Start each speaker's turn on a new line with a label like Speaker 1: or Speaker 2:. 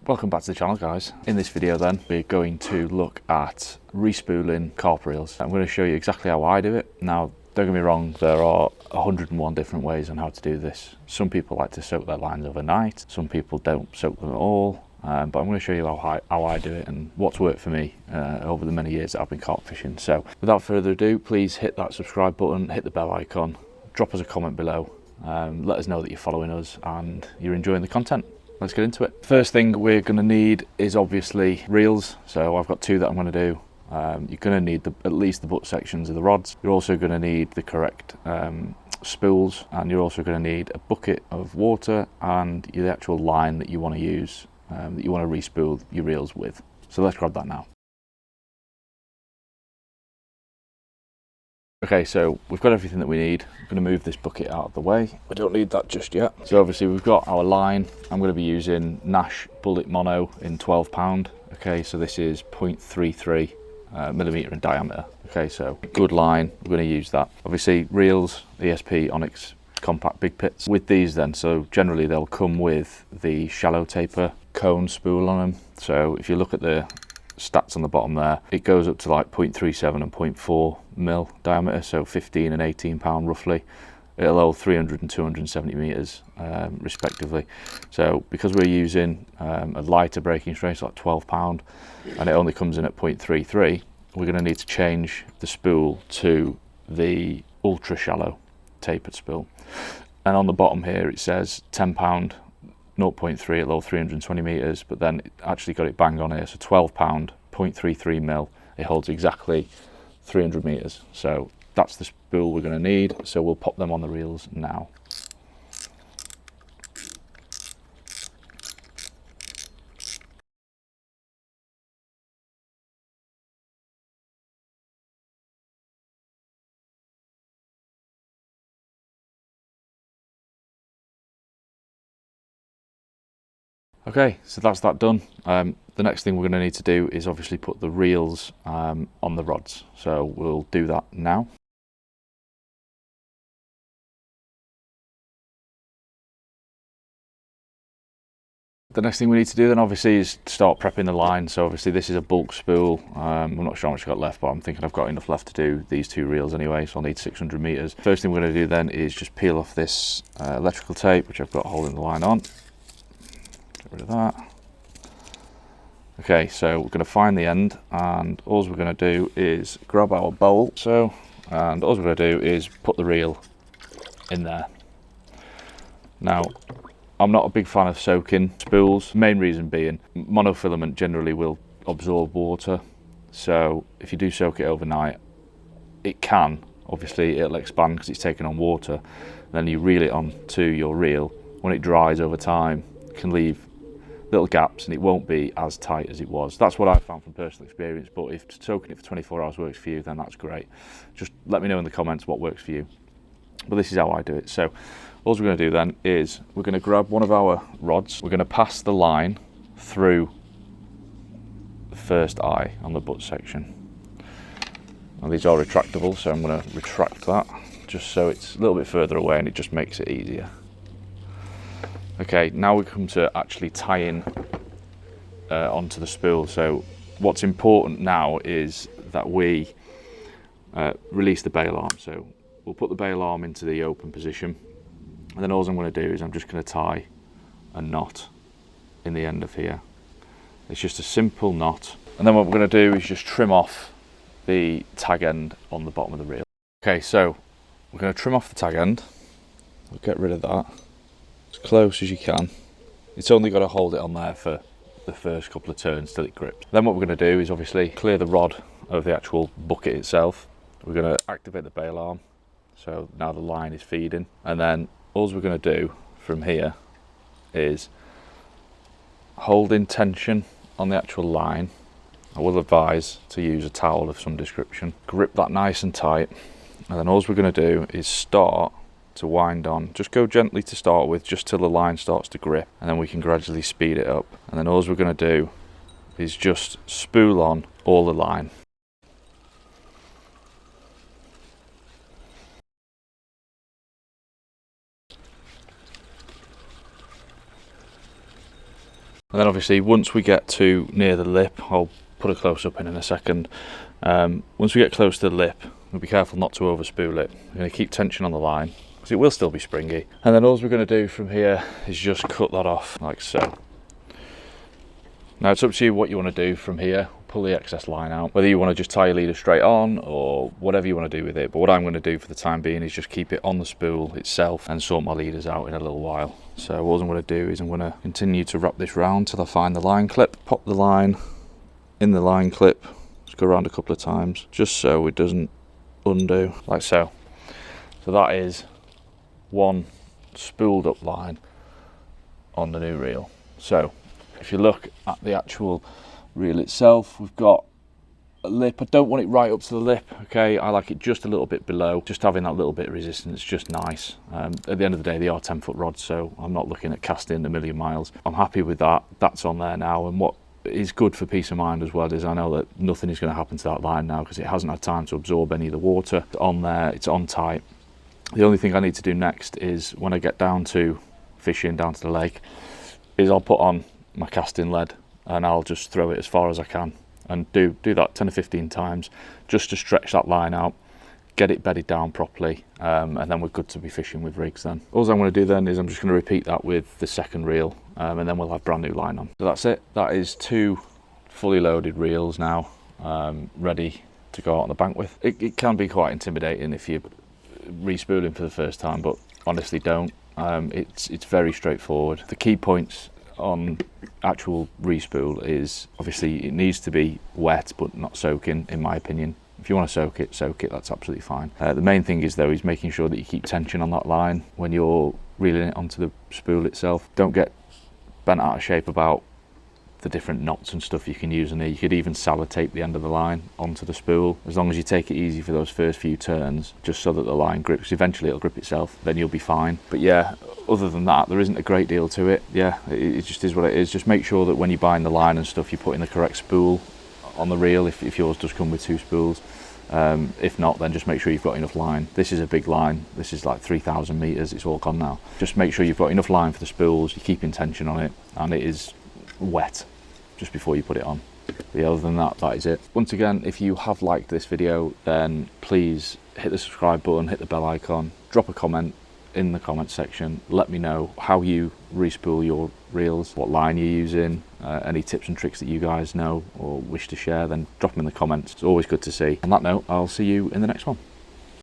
Speaker 1: Welcome back to the channel, guys. In this video then, we're going to look at re-spooling carp reels. I'm going to show you exactly how I do it. Now, don't get me wrong, there are 101 different ways on how to do this. Some people like to soak their lines overnight, some people don't soak them at all, but I'm going to show you how I do it and what's worked for me over the many years that I've been carp fishing. So without further ado, please hit that subscribe button, hit the bell icon, drop us a comment below, let us know that you're following us and you're enjoying the content. Let's get into it. First thing we're going to need is obviously reels. So I've got two that I'm going to do. You're going to need at least the butt sections of the rods. You're also going to need the correct spools, and you're also going to need a bucket of water and the actual line that you want to use, that you want to re-spool your reels with. So let's grab that now. Okay, so we've got everything that we need. I'm going to move this bucket out of the way. We don't need that just yet. So obviously we've got our line. I'm going to be using Nash bullet mono in 12 pound. Okay, so this is 0.33 millimeter in diameter. Okay, so good line. We're going to use that. Obviously reels, ESP Onyx compact big pits. With these then, so generally they'll come with the shallow taper cone spool on them. So if you look at the stats on the bottom there, it goes up to like 0.37 and 0.4 mil diameter, so 15 and 18 pound roughly. It'll hold 300 and 270 meters respectively. So because we're using a lighter breaking strength, like 12 pound, and it only comes in at 0.33, we're going to need to change the spool to the ultra shallow tapered spool. And on the bottom here it says 10 pound 0.3 at low 320 meters, but then it actually got it bang on here, so 12 pound 0.33 mil. It holds exactly 300 meters. So that's the spool we're going to need. So we'll pop them on the reels now. Okay, so that's that done. The next thing we're going to need to do is obviously put the reels on the rods. So we'll do that now. The next thing we need to do then obviously is start prepping the line. So obviously this is a bulk spool. I'm not sure how much I've got left, but I'm thinking I've got enough left to do these two reels anyway, so I'll need 600 meters. First thing we're going to do then is just peel off this electrical tape, which I've got holding the line on. Get rid of that. Okay, so we're going to find the end, and all we're going to do is grab our bowl. And all we're going to do is put the reel in there. Now, I'm not a big fan of soaking spools, main reason being monofilament generally will absorb water. So if you do soak it overnight, it can, obviously it'll expand because it's taking on water. Then you reel it onto your reel. When it dries over time, it can leave little gaps and it won't be as tight as it was. That's what I found from personal experience, but if soaking it for 24 hours works for you, then that's great. Just let me know in the comments what works for you. But this is how I do it. So all we're going to do then is we're going to grab one of our rods. We're going to pass the line through the first eye on the butt section. Now these are retractable, so I'm going to retract that just so it's a little bit further away and it just makes it easier. Okay, now we come to actually tying onto the spool. So what's important now is that we release the bail arm. So we'll put the bail arm into the open position, and then all I'm going to do is I'm just going to tie a knot in the end of here. It's just a simple knot, and then what we're going to do is just trim off the tag end on the bottom of the reel. Okay, so we're going to trim off the tag end. We'll get rid of that as close as you can. It's only got to hold it on there for the first couple of turns till it grips. Then what we're going to do is obviously clear the rod of the actual bucket itself. We're going to activate the bail arm, so now the line is feeding, and then all we're going to do from here is hold in tension on the actual line. I will advise to use a towel of some description. Grip that nice and tight, and then all we're going to do is start to wind on. Just go gently to start with, just till the line starts to grip, and then we can gradually speed it up. And then all we're going to do is just spool on all the line. And then obviously once we get to near the lip, I'll put a close up in a second. Once we get close to the lip, we'll be careful not to over spool it. We're going to keep tension on the line because it will still be springy. And then all we're going to do from here is just cut that off like so. Now it's up to you what you want to do from here. Pull the excess line out, whether you want to just tie your leader straight on or whatever you want to do with it. But what I'm going to do for the time being is just keep it on the spool itself and sort my leaders out in a little while. So what I'm going to do is I'm going to continue to wrap this round till I find the line clip, pop the line in the line clip, just go around a couple of times just so it doesn't undo, like so. So that is one spooled up line on the new reel. So if you look at the actual reel itself, we've got a lip. I don't want it right up to the lip, okay? I like it just a little bit below, just having that little bit of resistance, just nice. At the end of the day, they are 10-foot rods, so I'm not looking at casting a million miles. I'm happy with that. That's on there now, and what is good for peace of mind as well is I know that nothing is going to happen to that line now because it hasn't had time to absorb any of the water. It's on there, it's on tight. The only thing I need to do next is when I get down to fishing down to the lake is I'll put on my casting lead and I'll just throw it as far as I can and do that 10 or 15 times just to stretch that line out, get it bedded down properly, and then we're good to be fishing with rigs then. All I'm going to do then is I'm just going to repeat that with the second reel, and then we'll have brand new line on. So that's it. That is 2 fully loaded reels now, ready to go out on the bank with. It can be quite intimidating if you're re-spooling for the first time, but honestly don't. It's very straightforward. The key points on actual re-spool is obviously it needs to be wet but not soaking, in my opinion. If you want to soak it, that's absolutely fine. The main thing is though is making sure that you keep tension on that line when you're reeling it onto the spool itself. Don't get bent out of shape about the different knots and stuff you can use in there. You could even sellotape the end of the line onto the spool, as long as you take it easy for those first few turns, just so that the line grips. Eventually it'll grip itself, then you'll be fine. But yeah, other than that, there isn't a great deal to it. Yeah, it just is what it is. Just make sure that when you're buying the line and stuff, you put in the correct spool on the reel if yours does come with 2 spools. If not, then just make sure you've got enough line. This is a big line. This is like 3,000 meters. It's all gone now. Just make sure you've got enough line for the spools. You're keeping tension on it, and it is wet just before you put it on. But yeah, other than that, that is it. Once again, if you have liked this video, then please hit the subscribe button, hit the bell icon, drop a comment in the comment section. Let me know how you re-spool your reels, what line you're using, any tips and tricks that you guys know or wish to share, then drop them in the comments. It's always good to see. On that note, I'll see you in the next one.